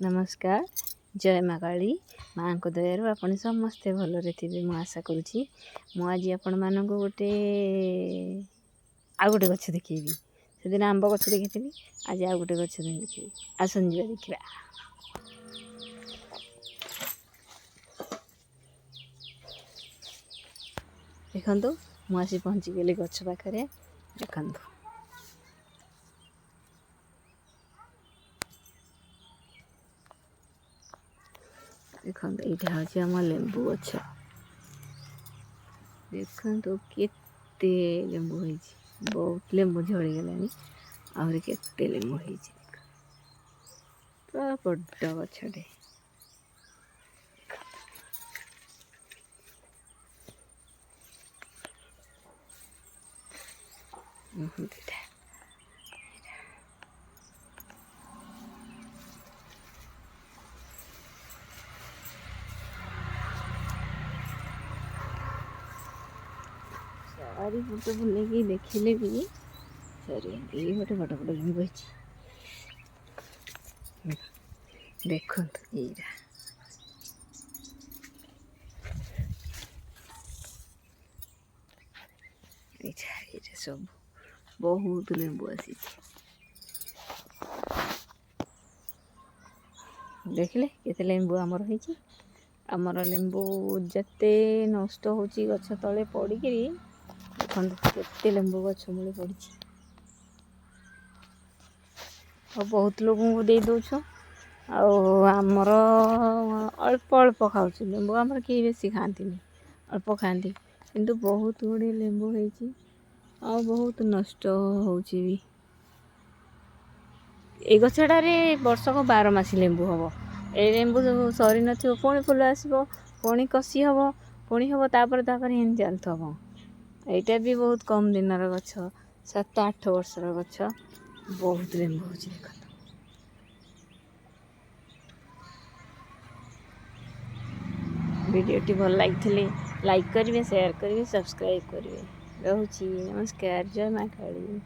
नमस्कार। जय माँ काली माँ को दयारू आपण समस्ते भलरे थे मु आशा करुँची। आज आपण मानक गोटे गोटे गछ देखी से दिन आंब गछ देखी आज आ गोटे गछ देखी आसन जा देखा। देखु मुझे पहुँची गली गछ पाखे देखु देखो यहाँ हूँ आम लेंबू गछ देखो केते लेंबू हो बहुत लेंबू झड़गला आहरी केते लेंबू हो पूरा बड़ गछटे सारी फोटो बुले देखिले भी सरी ये गोटे बड़ बड़ लेंबू देखो ये सब बहुत लेंबू आसी देखिले केते लेंबू आमर होइछि। आमर लेंबू जते नष्ट होछि गछ तले पड़िकी केते लेंबू गछ मूले पड़ी और बहुत लोक को दे दौछ। आमर अल्प अल्प खाऊ लेंबू आमर कहीं बेसी खाती अल्प खाती किंतु बहुत गुड़े लेंबू होइछि आ बहुत नष्ट होछि भी। ए गछटारे वर्षक 12 मासी लेंबू हम ए लेंबू सरी न पुणी फुल आसो पुणी कषि हम पुणी हम तापर एम चलता हम यहाँ भी बहुत कम दिनर गछ 7-8 वर्षर गछ बहुत लेंबू हो देख। वीडियोटी भल लगी लाइक करेंगे शेयर करेंगे सब्सक्राइब करेंगे। रोची नमस्कार। जय माँ काली।